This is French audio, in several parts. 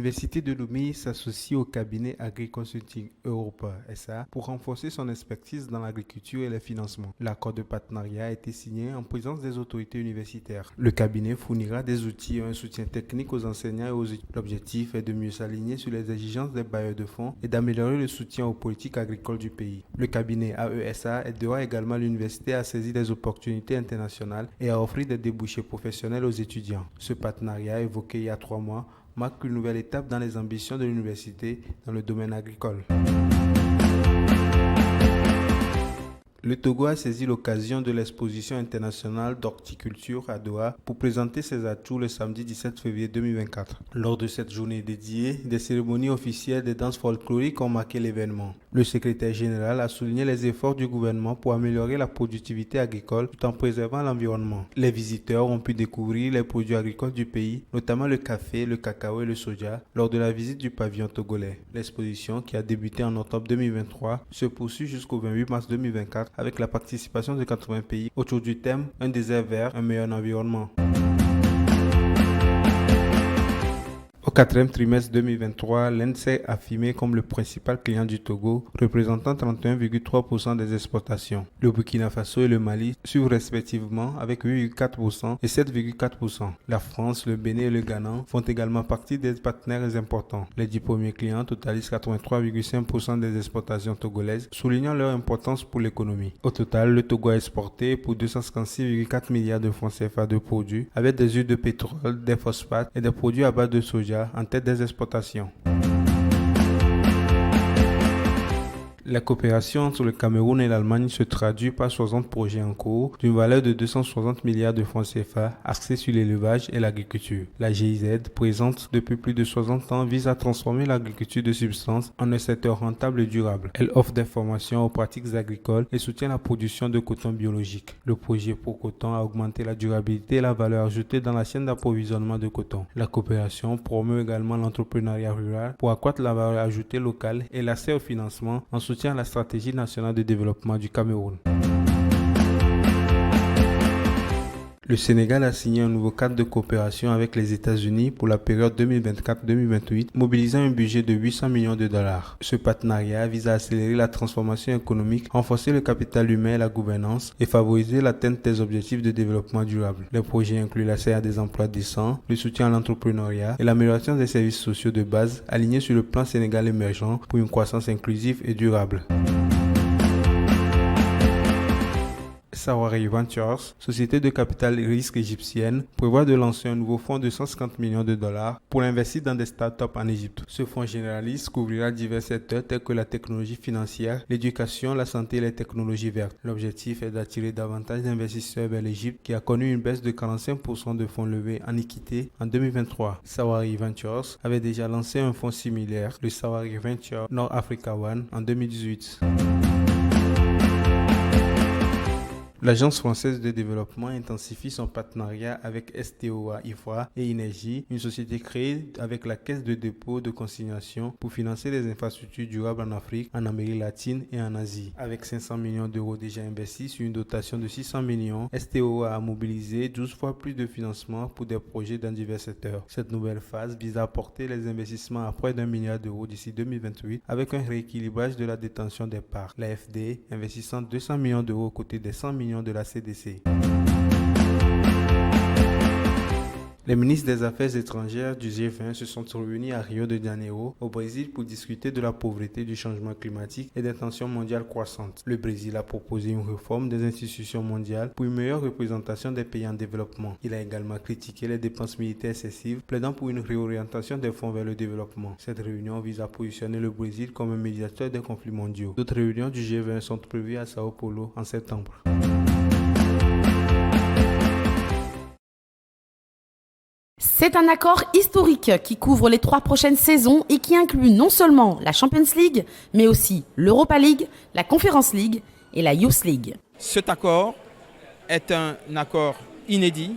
l'Université de Lomé s'associe au cabinet Agri-Consulting Europa SA pour renforcer son expertise dans l'agriculture et les financements. L'accord de partenariat a été signé en présence des autorités universitaires. Le cabinet fournira des outils et un soutien technique aux enseignants et aux étudiants. L'objectif est de mieux s'aligner sur les exigences des bailleurs de fonds et d'améliorer le soutien aux politiques agricoles du pays. Le cabinet AESA aidera également l'université à saisir des opportunités internationales et à offrir des débouchés professionnels aux étudiants. Ce partenariat, évoqué il y a 3 mois, marque une nouvelle étape dans les ambitions de l'université dans le domaine agricole. Le Togo a saisi l'occasion de l'exposition internationale d'horticulture à Doha pour présenter ses atouts le samedi 17 février 2024. Lors de cette journée dédiée, des cérémonies officielles des danses folkloriques ont marqué l'événement. Le secrétaire général a souligné les efforts du gouvernement pour améliorer la productivité agricole tout en préservant l'environnement. Les visiteurs ont pu découvrir les produits agricoles du pays, notamment le café, le cacao et le soja, lors de la visite du pavillon togolais. L'exposition, qui a débuté en octobre 2023, se poursuit jusqu'au 28 mars 2024 avec la participation de 80 pays autour du thème « Un désert vert, un meilleur environnement ». Au quatrième trimestre 2023, l'Inde s'est affirmée comme le principal client du Togo, représentant 31,3% des exportations. Le Burkina Faso et le Mali suivent respectivement avec 8,4% et 7,4%. La France, le Bénin et le Ghana font également partie des partenaires importants. Les 10 premiers clients totalisent 83,5% des exportations togolaises, soulignant leur importance pour l'économie. Au total, le Togo a exporté pour 256,4 milliards de francs CFA de produits, avec des huiles de pétrole, des phosphates et des produits à base de soja en tête des exportations. La coopération entre le Cameroun et l'Allemagne se traduit par 60 projets en cours d'une valeur de 260 milliards de francs CFA axés sur l'élevage et l'agriculture. La GIZ, présente depuis plus de 60 ans, vise à transformer l'agriculture de subsistance en un secteur rentable et durable. Elle offre des formations aux pratiques agricoles et soutient la production de coton biologique. Le projet Pro-Coton a augmenté la durabilité et la valeur ajoutée dans la chaîne d'approvisionnement de coton. La coopération promeut également l'entrepreneuriat rural pour accroître la valeur ajoutée locale et l'accès au financement en soutien à la stratégie nationale de développement du Cameroun. Le Sénégal a signé un nouveau cadre de coopération avec les États-Unis pour la période 2024-2028, mobilisant un budget de 800 millions de dollars. Ce partenariat vise à accélérer la transformation économique, renforcer le capital humain et la gouvernance et favoriser l'atteinte des objectifs de développement durable. Les projets incluent l'accès à des emplois décents, le soutien à l'entrepreneuriat et l'amélioration des services sociaux de base alignés sur le plan Sénégal émergent pour une croissance inclusive et durable. Sawari Ventures, société de capital risque égyptienne, prévoit de lancer un nouveau fonds de 150 millions de dollars pour investir dans des startups en Égypte. Ce fonds généraliste couvrira divers secteurs tels que la technologie financière, l'éducation, la santé et les technologies vertes. L'objectif est d'attirer davantage d'investisseurs vers l'Égypte qui a connu une baisse de 45% de fonds levés en équité en 2023. Sawari Ventures avait déjà lancé un fonds similaire, le Sawari Venture North Africa One, en 2018. L'Agence française de développement intensifie son partenariat avec STOA IFRA et Inergie, une société créée avec la Caisse de dépôt de consignation pour financer les infrastructures durables en Afrique, en Amérique latine et en Asie. Avec 500 millions d'euros déjà investis sur une dotation de 600 millions, STOA a mobilisé 12 fois plus de financement pour des projets dans divers secteurs. Cette nouvelle phase vise à porter les investissements à près d'1 milliard d'euros d'ici 2028 avec un rééquilibrage de la détention des parts. L'AFD investissant 200 millions d'euros aux côtés des 100 millions de la CDC. Les ministres des Affaires étrangères du G20 se sont réunis à Rio de Janeiro, au Brésil, pour discuter de la pauvreté, du changement climatique et des tensions mondiales croissantes. Le Brésil a proposé une réforme des institutions mondiales pour une meilleure représentation des pays en développement. Il a également critiqué les dépenses militaires excessives, plaidant pour une réorientation des fonds vers le développement. Cette réunion vise à positionner le Brésil comme un médiateur des conflits mondiaux. D'autres réunions du G20 sont prévues à Sao Paulo en septembre. C'est un accord historique qui couvre les 3 prochaines saisons et qui inclut non seulement la Champions League, mais aussi l'Europa League, la Conference League et la Youth League. Cet accord est un accord inédit,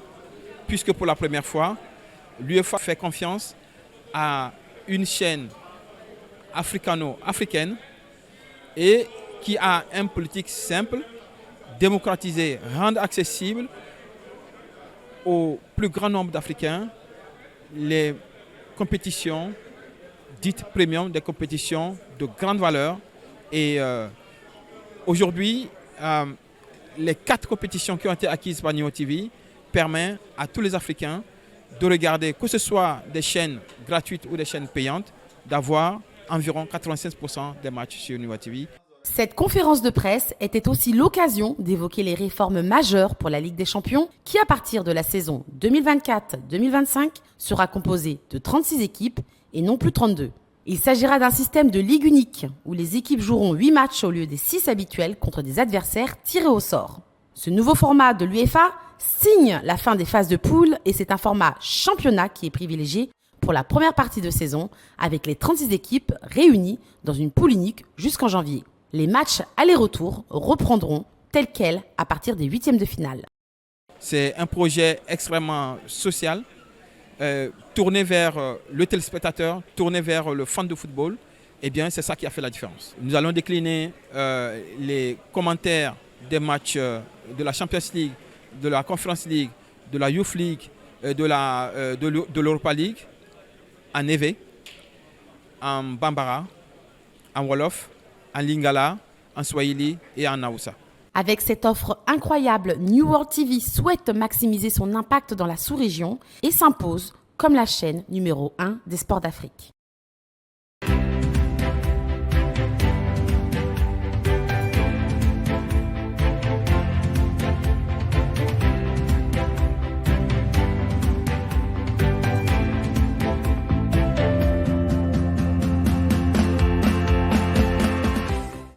puisque pour la première fois, l'UEFA fait confiance à une chaîne africano-africaine et qui a une politique simple, démocratiser, rendre accessible au plus grand nombre d'Africains les compétitions dites premium, des compétitions de grande valeur. Et aujourd'hui, les 4 compétitions qui ont été acquises par Neo TV permettent à tous les Africains de regarder, que ce soit des chaînes gratuites ou des chaînes payantes, d'avoir environ 96% des matchs sur Neo TV. Cette conférence de presse était aussi l'occasion d'évoquer les réformes majeures pour la Ligue des Champions qui, à partir de la saison 2024-2025, sera composée de 36 équipes et non plus 32. Il s'agira d'un système de ligue unique où les équipes joueront 8 matchs au lieu des 6 habituels contre des adversaires tirés au sort. Ce nouveau format de l'UEFA signe la fin des phases de poule et c'est un format championnat qui est privilégié pour la première partie de saison avec les 36 équipes réunies dans une poule unique jusqu'en janvier. Les matchs aller-retour reprendront tels quels à partir des 8e de finale. C'est un projet extrêmement social, tourné vers le téléspectateur, tourné vers le fan de football. Eh bien, c'est ça qui a fait la différence. Nous allons décliner les commentaires des matchs de la Champions League, de la Conference League, de la Youth League, de l'Europa League en Ewe, en Bambara, en Wolof, en Lingala, en Swahili et en Hausa. Avec cette offre incroyable, New World TV souhaite maximiser son impact dans la sous-région et s'impose comme la chaîne numéro 1 des sports d'Afrique.